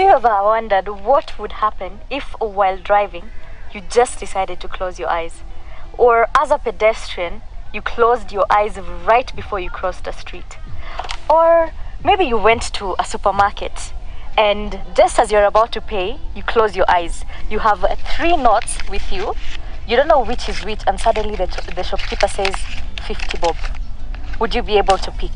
you ever wondered what would happen if while driving you just decided to close your eyes? Or as a pedestrian, you closed your eyes right before you crossed the street? Or maybe you went to a supermarket and just as you're about to pay, you close your eyes. You have 3 notes with you. You don't know which is which, and suddenly the shopkeeper says 50 bob. Would you be able to pick?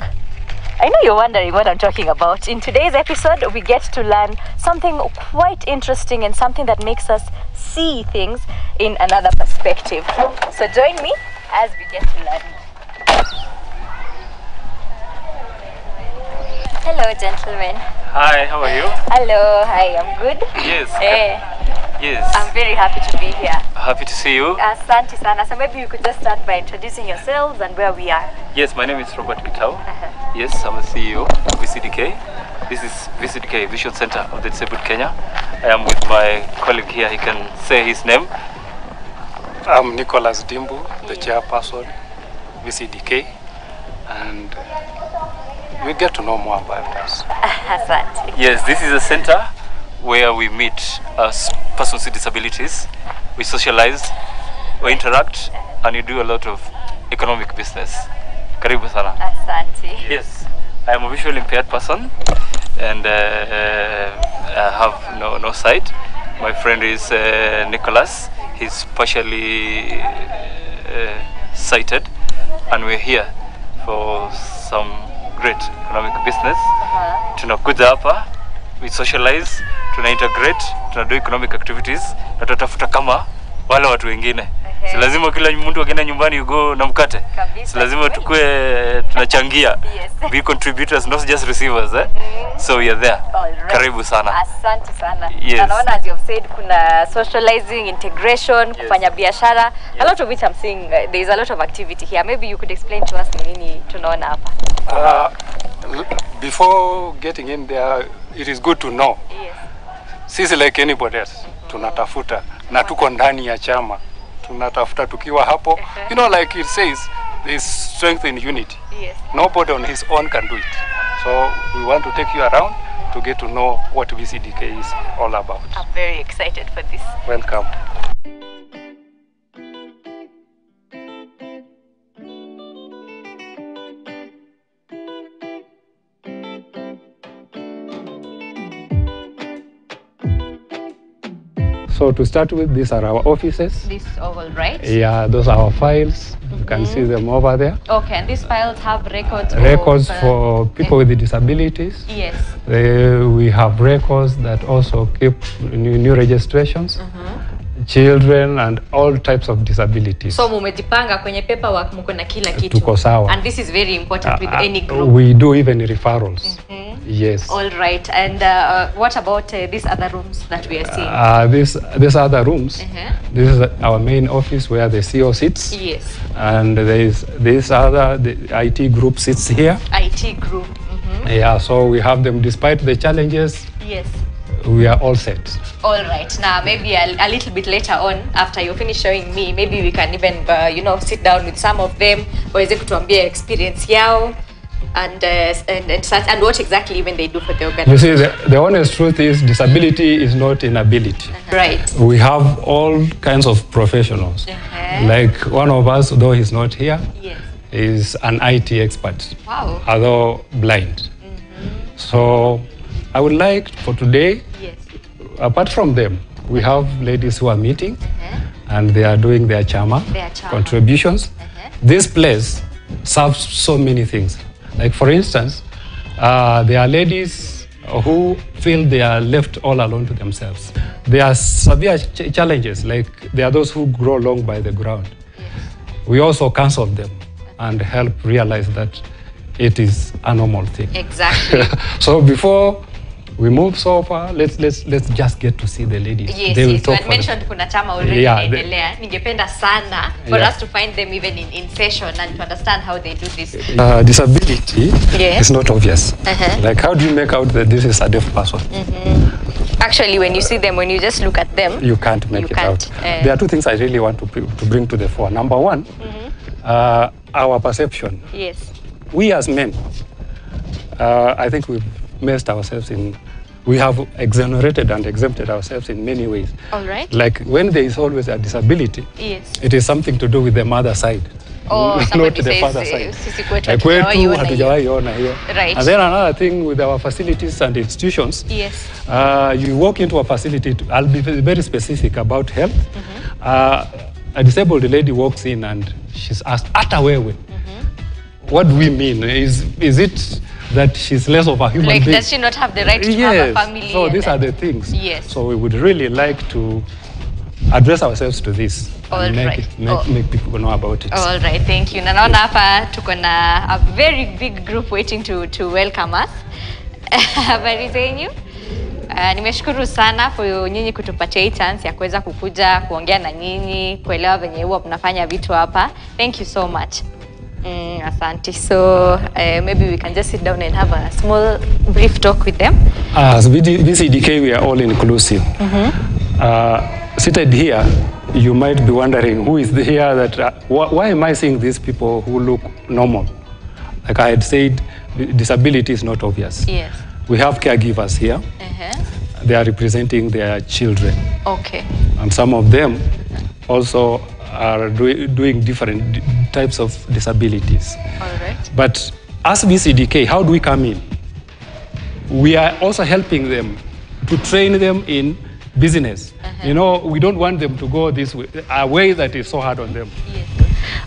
I know you're wondering what I'm talking about. In today's episode, we get to learn something quite interesting and something that makes us see things in another perspective. So join me as we get to learn. Hello, gentlemen. Hi, how are you? Hello, hi, I'm good. Yes. Yes. I'm very happy to be here. Happy to see you. Asante sana. So maybe you could just start by introducing yourselves and where we are. Yes, my name is Robert Kitao. Yes, I'm a CEO of VCDK. This is VCDK Vision Center of the Disabled Kenya. I am with my colleague here. He can say his name. I'm Nicholas Dimbu, the chairperson, VCDK, and we get to know more about us. Asante. Yes, this is a center where we meet as persons with disabilities. We socialize, we interact, and we do a lot of economic business. Karibu sana. Asante. Yes, I am a visually impaired person, and I have no sight. My friend is Nicholas. He's partially sighted, and we're here for some great economic business. Tunakuja hapa, we socialize, tuna integrate, tuna do economic activities, na tutafuta kama wale watu wengine. Si lazima kila mtu akienda nyumbani ugo na mkate. Si lazima tukue tunachangia. Yes. Be contributors, not just receivers. So we are there. Right. Karibu sana. Asante sana. Yes. Naona as you've said, kuna socializing, integration, kufanya biashara. A lot of which I'm seeing, there is a lot of activity here. Maybe you could explain to us nini tunaona hapa. Before getting in there, it is good to know. Yes. Sisi like anybody else, tunatafuta na tuko ndani ya chama. Tunatafuta tukiwa hapo. You know, like it says, there is strength in unity. Yes. Nobody on his own can do it. So we want to take you around to get to know what VCDK is all about. I'm very excited for this. Welcome. So to start with, these are our offices. This oval, right? Yeah, those are our files. You can see them over there. Okay, and these files have records for people with disabilities. Yes. We have records that also keep new registrations, children and all types of disabilities. So mumejipanga kwenye paperwork mko na kila kitu. Tuko sawa. And this is very important with any group. We do even referrals. Yes. All right. And what about these other rooms that we are seeing? These other rooms. This is our main office where the CEO sits. Yes. And there is the IT group sits here. IT group. Yeah, so we have them despite the challenges. Yes. We are all set. All right. Now, maybe a little bit later on, after you finish showing me, maybe we can even, sit down with some of them, waweze kutuambia experience yao, and what exactly even they do for the organization. You see, the honest truth is disability is not inability. Right. We have all kinds of professionals. Like one of us, though he's not here, is an IT expert. Wow. Although blind. So I would like for today, apart from them, we have ladies who are meeting and they are doing their chama contributions. This place serves so many things. Like for instance, there are ladies who feel they are left all alone to themselves. There are severe challenges, like there are those who grow long by the ground. We also counsel them and help realize that it is a normal thing. Exactly. So before we move so far, let's just get to see the ladies. Yes, they will yes. talk You mentioned kuna chama already inaendelea. Ningependa sana for us to find them even in session and to understand how they do this. Disability is not obvious. Like how do you make out that this is a deaf person? Actually, when you see them, when you just look at them, you can't make it out. There are two things I really want to bring to the fore. Number one, our perception. Yes. We as men, I think we've messed ourselves in we have exonerated and exempted ourselves in many ways. All right. Like when there is always a disability, yes, it is something to do with the mother side. Oh, not the father side. Right. And then another thing with our facilities and institutions, yes, you walk into a facility, I'll be very specific about health. A disabled lady walks in and she's asked, Atawewe. What do we mean? Is it that she's less of a human being? Does she not have the right to have a family? So these are the things. Yes. So we would really like to address ourselves to this. Make people know about it. All right, thank you. Nanaona hapa tuko na a very big group waiting to welcome us. Habari zenyu? Nimeshukuru sana kwa nyinyi kutupatia hii chance ya kuweza kukuja kuongea na nyinyi, kuelewa venye huwa mnafanya vitu hapa. Thank you so much. Asante. So maybe we can just sit down and have a small brief talk with them. As VCDK, we are all inclusive. Seated here, you might be wondering who is here that why am I seeing these people who look normal? Like I had said, disability is not obvious. Yes. We have caregivers here. They are representing their children. Okay. And some of them also are doing different types of disabilities. All right. But as VCDK, how do we come in? We are also helping them to train them in business. You know, we don't want them to go this way, a way that is so hard on them. Yes.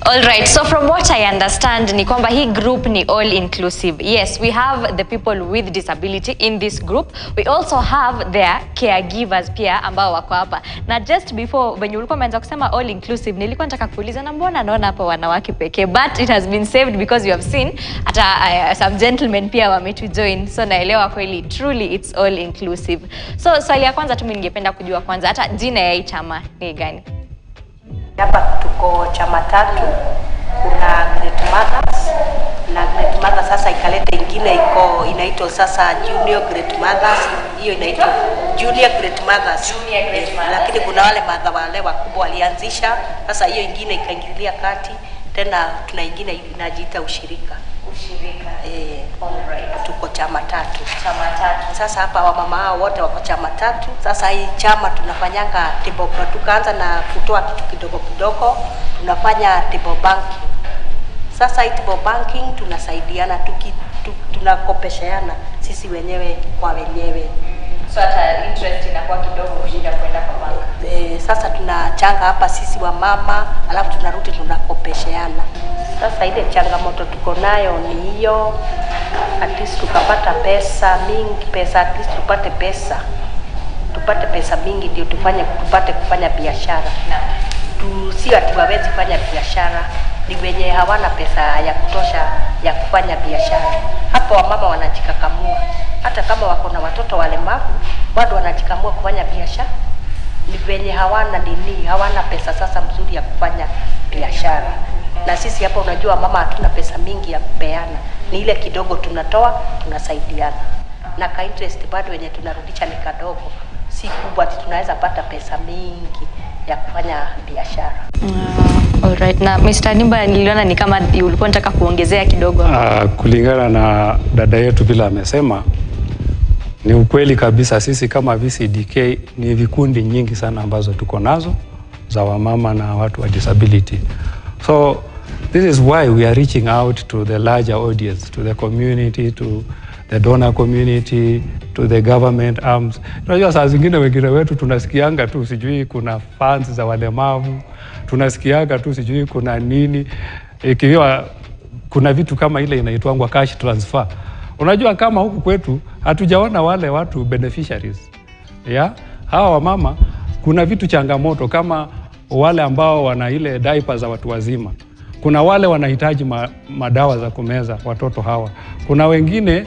All right, so from what I understand, ni kwamba hii group ni all inclusive. Yes, we have the people with disability in this group. We also have their caregivers pia ambao wako hapa. Na just before when ulikuwa umeanza kusema all inclusive, nilikuwa nataka kuuliza na mbona naona hapa wanawake pekee, but it has been saved because you have seen hata some gentlemen pia wametujoin. So naelewa kweli truly it's all inclusive. So swali ya kwanza tu ningependa kujua kwanza hata jina ya hii chama ni gani? Hapa tuko chama tatu, kuna Great Mothers na Great Mothers sasa ikaleta ingine inaitwa sasa Junior Great Mothers, hiyo inaitwa Junior Great Mothers. Lakini kuna wale madha wale wakubwa walianzisha, sasa hiyo ingine ikaingilia kati, tena tuna ingine inajiita ushirika. Alright. Tuko chama tatu. Sasa hapa wamama hao wote wako chama tatu. Sasa hii chama tunafanyanga table, tukaanza na kutoa kitu kidogo kidogo, tunafanya table banking. Sasa hii table banking tunasaidiana, tunakopesheana sisi wenyewe kwa wenyewe. So hata interest inakuwa kidogo kushinda kwenda kwa bank. Sasa tunachanga hapa sisi wa mama, alafu tunarudi tunakopesheana. Sasa ile changamoto tuko nayo ni hiyo, at least tukapata pesa mingi, at least tupate pesa mingi ndio tupate kufanya biashara. Si ati wawezi fanya biashara, ni wenye hawana pesa ya kutosha ya kufanya biashara. Hapo wamama wanajikakamua, hata kama wako na watoto walemavu bado wanajikamua kufanya biashara. Ni wenye hawana pesa sasa mzuri ya kufanya biashara. Na sisi hapa unajua mama hatuna pesa mingi ya kupeana, ni ile kidogo tunatoa, tunasaidiana. Na ka interest bado wenye tunarudisha ni kadogo, si kubwa ati tunaweza pata pesa mingi ya kufanya biashara. Alright, na Mr. Nimba niliona ni kama ulikuwa unataka kuongezea kidogo. Kulingana na dada yetu bila amesema, ni ukweli kabisa sisi kama VCDK ni vikundi nyingi sana ambazo tuko nazo za wamama na watu wa disability. So this is why we are reaching out to the larger audience, to the community, to the donor community, to the government arms. Unajua saa zingine wengine wetu tunasikianga tu sijui kuna funds za walemavu, tunasikianga tu sijui kuna nini, ikiwa kuna vitu kama ile inaitwa cash transfer. Unajua kama huku kwetu hatujaona wale watu beneficiaries. Hawa wamama kuna vitu changamoto kama wale ambao wana ile diapers za watu wazima. Kuna wale wanahitaji madawa za kumeza watoto hawa. Kuna wengine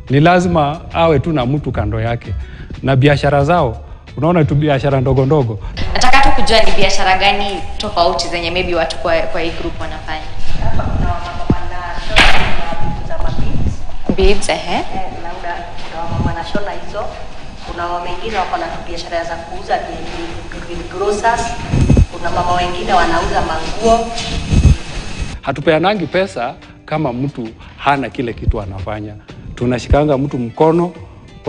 ni lazima awe tu na mtu kando yake. Na biashara zao, unaona tu biashara ndogo ndogo. Nataka tu kujua ni biashara gani tofauti zenye maybe watu kwa hii group wanafanya. Hapa kuna wamama wanashona beads, labda kuna wamama wanashona hizo. Kuna wamama wengine wako na biashara za kuuza ni grocers. Kuna mama wengine wanauza manguo. Hatupeanangi pesa kama mtu hana kile kitu anafanya. Tunashikanga mtu mkono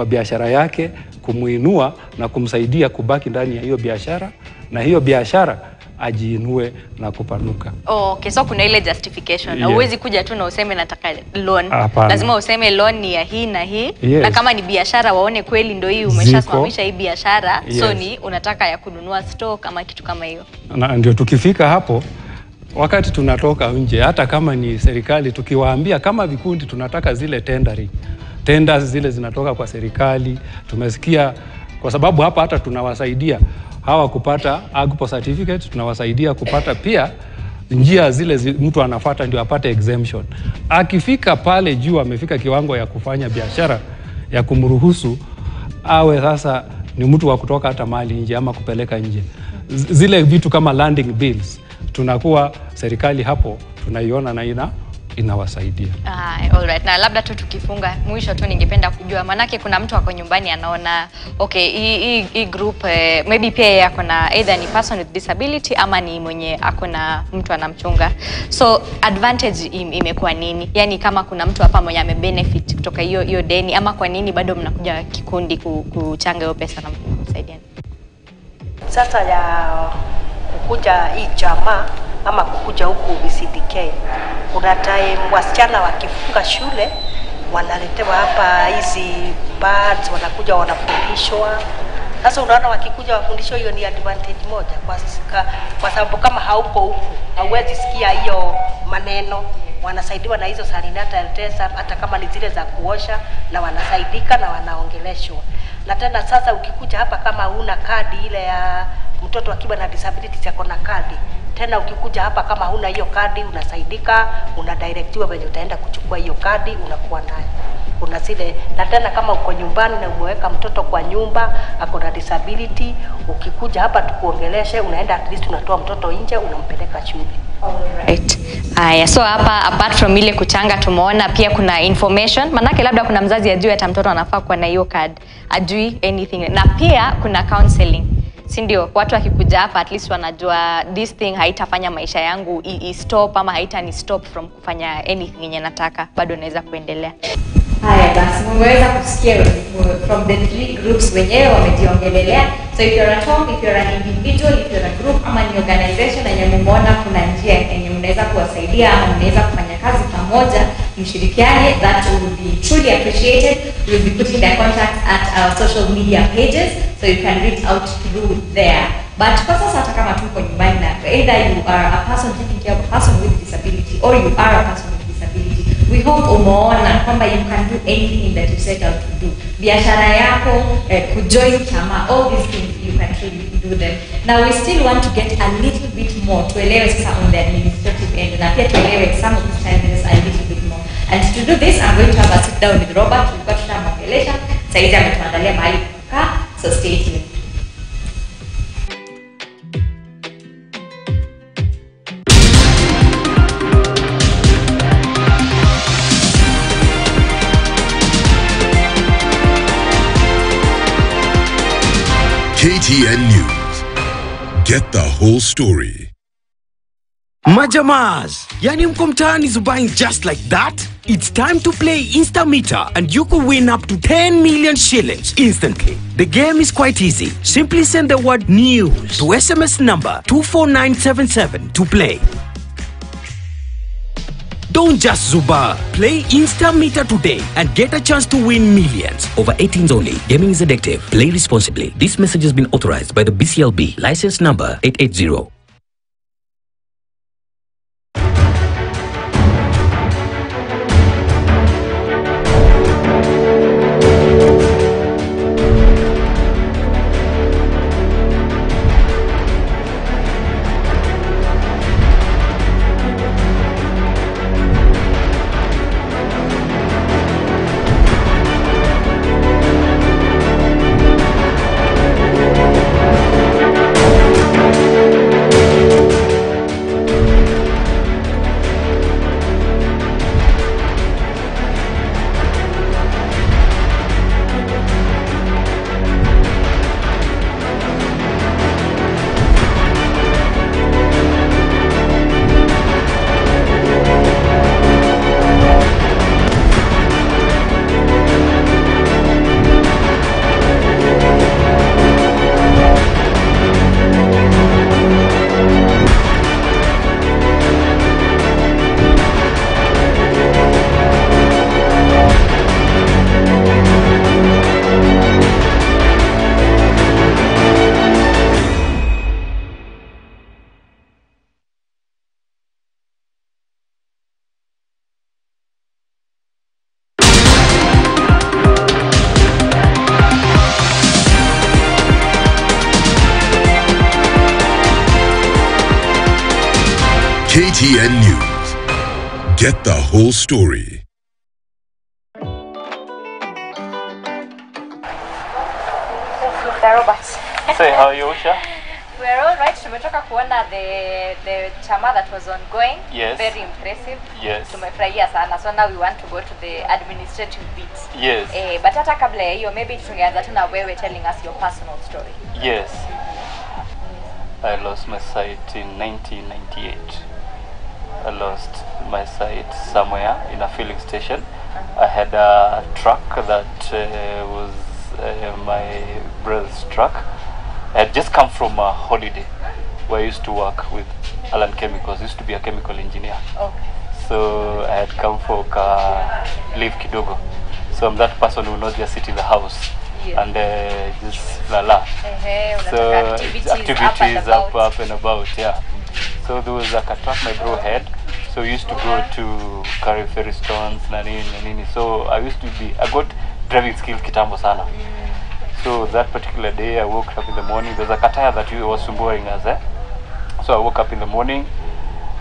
kwa biashara yake, kumuinua na kumsaidia kubaki ndani ya hiyo biashara, na hiyo biashara ajiinue na kupanuka. Okay, so kuna ile justification. Yes. Huwezi kuja tu na useme nataka loan. Apana. Lazima useme loan ni ya hii na hii. Yes. Na kama ni biashara waone kweli ndio hii umeshasimamisha hii biashara. Yes. So ni unataka ya kununua stock kama kitu kama hiyo. Na ndio tukifika hapo, wakati tunatoka nje, hata kama ni serikali, tukiwaambia kama vikundi tunataka zile tenders zile zinatoka kwa serikali, tumesikia, kwa sababu hapa hata tunawasaidia hawa kupata AGPO certificate, tunawasaidia kupata pia njia zile mtu anafuata ndio apate exemption. Akifika pale juu amefika kiwango ya kufanya biashara ya kumruhusu awe sasa ni mtu wa kutoka hata mali nje ama kupeleka nje. Zile vitu kama landing bills tunakuwa serikali hapo tunaiona na inawasaidia. Alright. Na labda tu tukifunga mwisho tu ningependa kujua, manake kuna mtu wako nyumbani anaona okay, hii group maybe pia yako na either ni person with disability ama ni mwenye ako na mtu anamchunga. So advantage imekuwa nini? Yani kama kuna mtu hapa mwenye amebenefit kutoka hiyo deni, ama kwa nini bado mnakuja kikundi kuchanga hiyo pesa na kumsaidiana? Sasa ya kukuja hii chama ama kukuja huku BCDK, kuna time wasichana wakifunga shule wanaletewa hapa hizi birds, wanakuja wanafundishwa. Sasa unaona wakikuja wafundishwa, hiyo ni advantage moja kwa sababu kama hauko huku hauwezi sikia hiyo maneno. Wanasaidiwa na hizo salinata eltesa, hata kama ni zile za kuosha, na wanasaidika na wanaongeleshwa. Na tena sasa ukikuja hapa kama huna kadi ile ya mtoto akiwa na disability yako na kadi, tena ukikuja hapa kama huna hiyo kadi unasaidika, unadirectiwa venye utaenda kuchukua hiyo kadi, unakuwa nayo. Kuna zile, na tena kama uko nyumbani na umeweka mtoto kwa nyumba ako na disability, ukikuja hapa tukuongeleshe, unaenda at least unatoa mtoto nje unampeleka shule. Right. Aya, so hapa apart from ile kuchanga tumeona pia kuna information, manake labda kuna mzazi ajui hata mtoto anafaa kuwa na hiyo card, ajui anything, na pia kuna counseling. Si ndio? Watu wakikuja hapa at least wanajua this thing haitafanya maisha yangu stop ama haitani stop from kufanya anything yenye nataka, bado naweza kuendelea. Haya basi, mmeweza kusikia from the three groups wenyewe wamejiongelelea. So if you're at home, if you're an individual, if you're a group ama ni organization yenye mmeona kuna njia yenye mnaweza kuwasaidia ama mnaweza kufanya kazi pamoja, mshirikiane, that would be truly appreciated. We'll be putting the contact at our social media pages so you can reach out through there. But kwa sasa hata kama tuko nyumbani na either you are a person taking care of a person with disability or you are a person with disability, we hope umeona kwamba you can do anything that you set out to do. Biashara yako, kujoin chama, all these things you can truly do them. Now we still want to get a little bit more tuelewe sasa on the administrative end, na pia tuelewe some of these challenges a little bit more. And to do this, I'm going to have a sit down with Robert. We've got tutamwongelesha. Saizi ametuandalia mahali kukaa, so stay tuned. KTN News. Get the whole story. Majamas, yani mko mtaani zubaing just like that? It's time to play Instameter and you could win up to 10 million shillings instantly. The game is quite easy. Simply send the word news to SMS number 24977 to play. Don't just zuba. Play Instameter today and get a chance to win millions. Over 18s only. Gaming is addictive. Play responsibly. This message has been authorized by the BCLB. License number 880. KTN News. Get the whole story. Robert. Say, how are you, Usha? We're all right. Tumetoka kuona the chama that was ongoing. Yes. Very impressive. Yes. Tumefurahia sana. So now we want to go to the administrative bits. Yes. But hata kabla ya hiyo, maybe tungeanza tu na wewe telling us your personal story. Yes. I lost my sight in 1998. I lost my sight somewhere in a filling station. I had a truck that was my brother's truck. I had just come from a holiday where I used to work with Alan Chemicals. I used to be a chemical engineer. Okay. So I had come for leave kidogo. So I'm that person who not just sit in the house and just la la. So activities up and about, yeah. So there was like a truck my bro had. So we used to go to carry ferry stones, nanini. So I got driving skills kitambo sana. So that particular day I woke up in the morning. There's a kataya that was sumbuing us, So I woke up in the morning,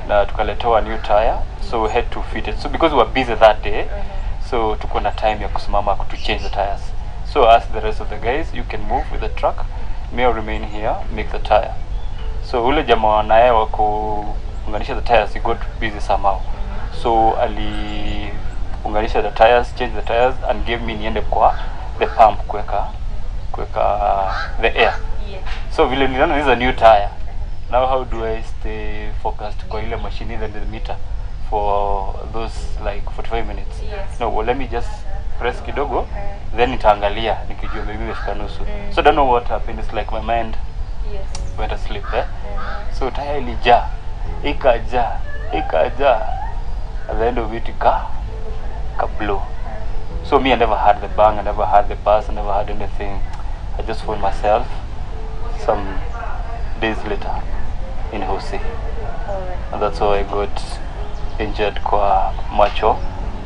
tukaletewa a new tire. So we had to fit it. So because we were busy that day, so tuko na time ya kusimama to change the tires. So I asked the rest of the guys, you can move with the truck, me I'll remain here, make the tire. So ule jamaa naye wa kuunganisha the tires, he got busy somehow. So ali unganisha the tires, change the tires, and gave me niende kwa the pump kuweka the air. Yeah. So vile niliona this is a new tire. Now how do I stay focused kwa ile machine in the meter for those like 45 minutes? Yes. No, well, let me just press kidogo, then nitaangalia nikijua maybe imefika nusu. So I don't know what happened. It's like my mind went asleep. So tire ilijaa, ikaja. At the end of it, ka blow. So me, I never had the bang, I never had the buzz, I never had anything. I just found myself some days later in Hosi. And that's how I got injured kwa macho.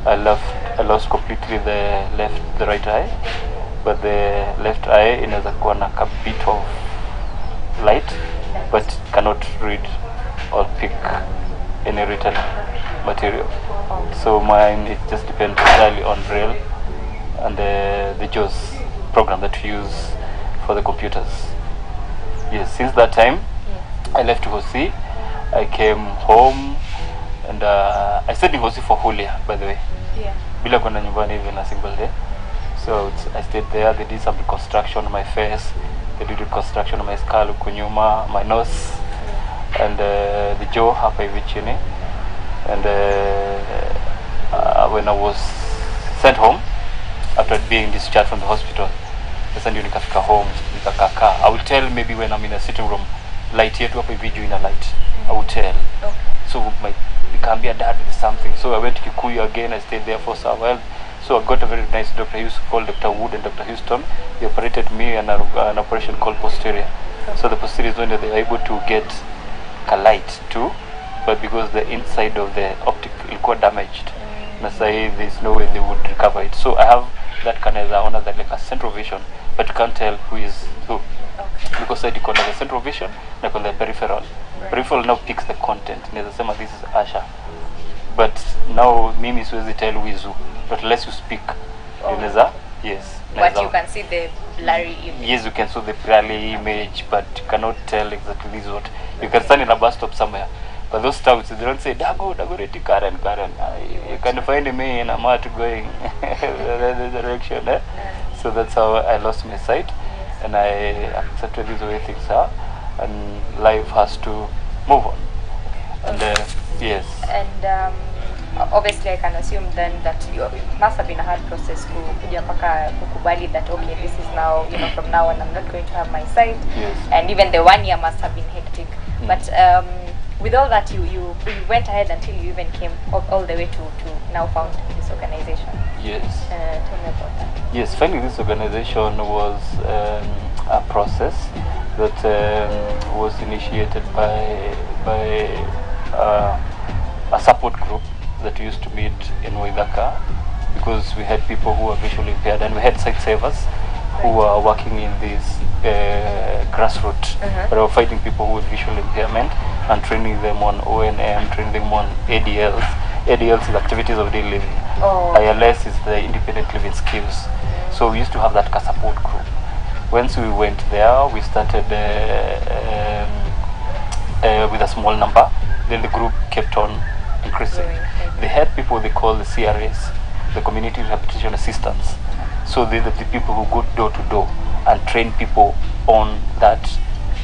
I lost completely the right eye, but the left eye inaweza kuwa na a bit of light, but cannot read or pick any written material. So mine, it just depends entirely on Braille and the JAWS program that we use for the computers. Yes, since that time, I left Hosi. I came home and I stayed in Hosi for whole year, by the way. Yeah. Bila kwenda nyumbani even a single day. So I stayed there. They did some reconstruction on my face. They did reconstruction on my skull, kunyuma, my nose, and the jaw hapa hivi chini. And when I was sent home after being discharged from the hospital, sasa ndio nikafika home nikakaa. I will tell maybe when I'm in a sitting room, light yetu hapa hivi juu ina light. I will tell. Okay. So nikaambia dad with something. So I went to Kikuyu again. I stayed there for a while. So I got a very nice doctor. He used to call Dr. Wood and Dr. Houston. He operated me an operation called posterior. Okay. So the posterior is when they were able to get a light too, but because the inside of the optic ilikuwa damaged, there's no way they would recover it. So I have that kaneza ona that like a central vision, but you can't tell who is who. Okay. Because I decode the central vision, like on the peripheral. Right. Peripheral now picks the content. Nezasema this is Asha. But now mimi siwezi tell who is who. But unless you speak, yes. But you can see the blurry image. Yes, you can see the blurry image, but you cannot tell exactly this is what. You can stand in a bus stop somewhere. But those towns, they don't say, Dago, reti Karen. You can find me in a mat going the direction. So that's how I lost my sight. And I accepted this way things are. And life has to move on. And yes. And obviously I can assume then that it must have been a hard process kuja mpaka kukubali that okay, this is now, from now on I'm not going to have my sight. Yes. And even the 1 year must have been hectic. But with all that, you went ahead until you even came all the way to now found this organization. Yes. Tell me about that. Yes, finally this organization was a process that was initiated by a support group that used to meet in Waithaka, because we had people who were visually impaired, and we had site savers who were working in this grassroots, but were fighting people with visual impairment, and training them on ONM, training them on ADLs. ADLs is activities of daily living. ILS is the independent living skills. So we used to have that support group. Once we went there, we started with a small number. Then the group kept on increasing. They had people they call the CRAs, the community rehabilitation assistants. So they're the people who go door to door and train people on that.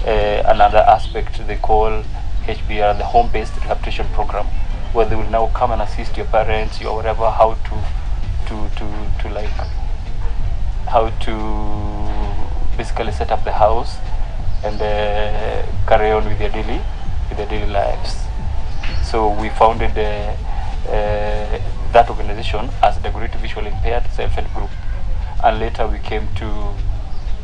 Another aspect they call HBR, the home-based rehabilitation program, where they will now come and assist your parents, your whatever, how to basically set up the house and carry on with their daily lives. So we founded that organization as the Great Visually Impaired Self-Help Group, and later we came to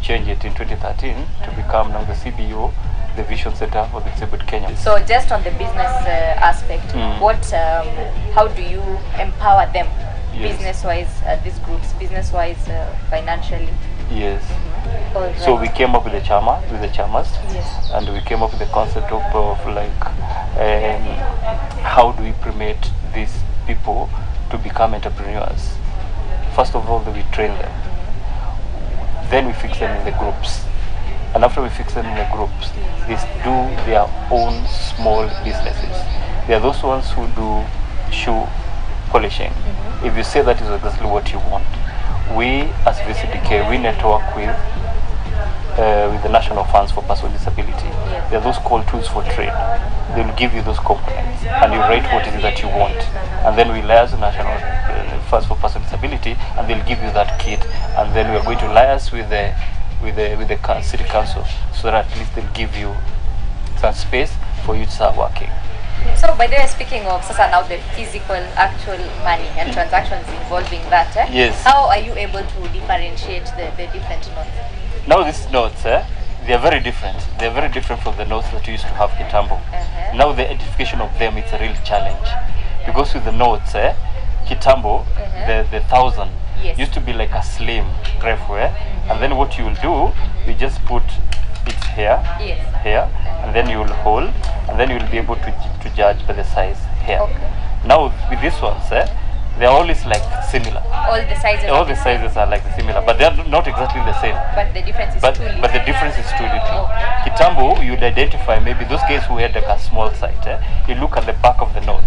change it in 2013 to become now the CBO, the Vision Center for the Disabled Kenya. So just on the business aspect, how do you empower them, business-wise, these groups, business-wise, financially? Yes. Right. So we came up with the Chama, with the Chamas, and we came up with the concept of like how do we promote these people to become entrepreneurs. First of all, we train them. Then we fix them in the groups. And after we fix them in the groups, they do their own small businesses. They are those ones who do shoe polishing. If you say that is exactly what you want, we as VCDK, we network with the National Funds for Persons with Disability. They are those called tools for trade. They will give you those components and you rate what it is that you want. And then we liaise the National Funds for Persons with Disability and they'll give you that kit. And then we are going to liaise with the city council so that at least they'll give you some space for you to start working. So by the way, speaking of Sasa now the physical actual money and transactions involving that, yes. How are you able to differentiate the different notes? Now these notes, they are very different. They are very different from the notes that you used to have Kitambo. Now the identification of them is a real challenge. Because with the notes, Kitambo, the 1,000 used to be like a slim graph, and then what you will do, you just put it here, here, and then you will hold, and then you will be able to judge by the size here. Now with these ones, they are always like similar. All the sizes are like similar, but they are not exactly the same. But the difference is too little. But the difference is too little. Kitambo, you would identify maybe those guys who had like a small site. You look at the back of the note.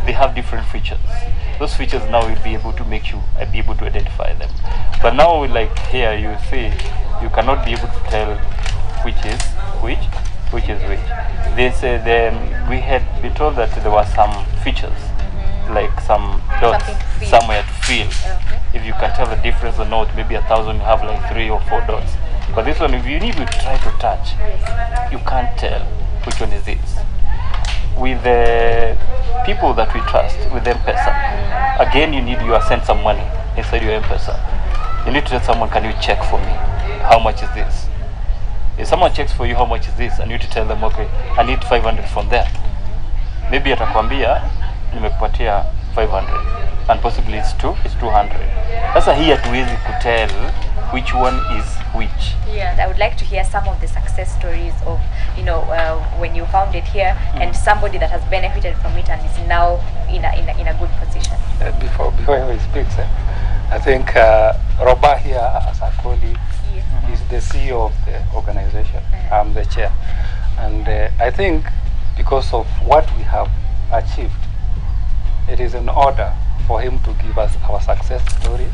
They have different features. Those features now will be able to make you be able to identify them. But now, like here, you see, you cannot be able to tell which is which. They say then we had been told that there were some features, like some dots somewhere to feel. If you can tell the difference or not, maybe 1,000 you have like 3 or 4 dots. But this one, if you need to try to touch, you can't tell which one is this. With the people that we trust, with M-Pesa, again you send some money inside your M-Pesa. You need to tell someone, can you check for me? How much is this? If someone checks for you how much is this, and you need to tell them, okay, I need 500 from there. Maybe atakwambia nimekupatia 500 and possibly it's 200. Sasa hii hatuwezi kutell which one is which. I would like to hear some of the success stories of, when you found it here and somebody that has benefited from it and is now in a good position. Before he speaks, I think Roba here as a colleague is the CEO of the organization. I'm the chair. And I think because of what we have achieved, it is in order for him to give us our success stories,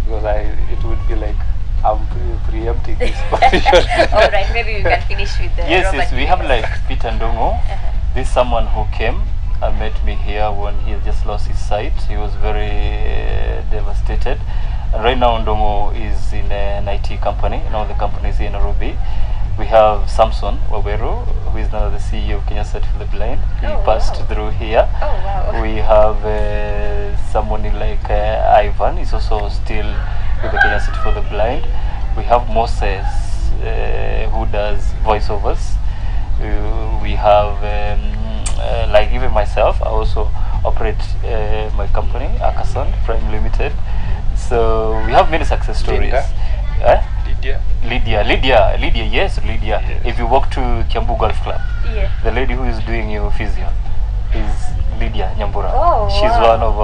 because it would be like I'm preempting his position. All right, maybe we can finish with the Yes, we have like Peter Ndongo. This is someone who came and met me here when he had just lost his sight. He was very devastated. And right now Ndongo is in an IT company, the company is in Nairobi. We have Samson Waweru, who is now the CEO of Kenya Center for the Blind. He passed through here. We have someone like Ivan, is also still with the Kenya Center for the Blind. We have Moses, who does voiceovers. We have, like even myself, I also operate my company, Akasan Prime Limited. So we have many success stories. Lydia. Lydia, yes, Lydia. Yes. If you walk to Kiambu Golf Club, the lady who is doing your physio is Lydia Nyambura. Oh, she's one of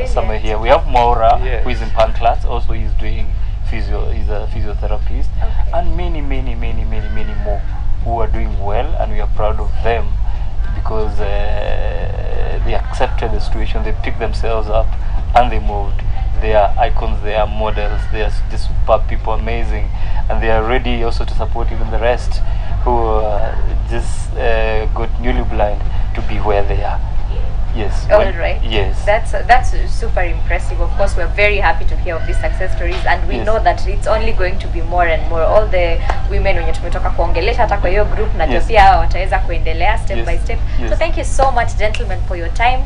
somewhere here. We have Maura, who is in Panclas, also he's doing physio. He's a physiotherapist, and many more who are doing well, and we are proud of them because they accepted the situation. They picked themselves up and they moved. They are icons, they are models, they are just superb people, amazing, and they are ready also to support even the rest who just got newly blind to be where they are. Yes. All right. Yes. That's super impressive. Of course, we're very happy to hear of these success stories, and we know that it's only going to be more and more. All the women wenye tumetoka kuongelesha hata kwa hiyo group na pia wataweza kuendelea step by step. So thank you so much, gentlemen, for your time.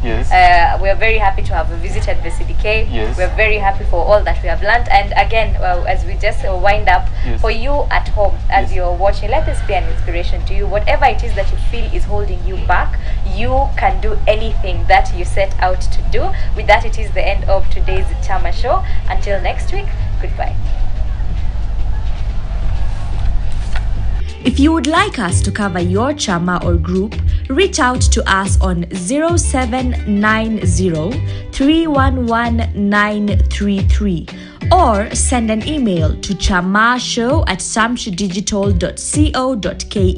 We are very happy to have visited the CDK. We are very happy for all that we have learned. And again, as we just wind up, for you at home, as you're watching, let this be an inspiration to you. Whatever it is that you feel is holding you back, you can do anything that you set out to do. With that, it is the end of today's Chama Show. Until next week, goodbye. If you would like us to cover your chama or group, reach out to us on 0790-311-933 or send an email to chamashow@samshdigital.co.ke.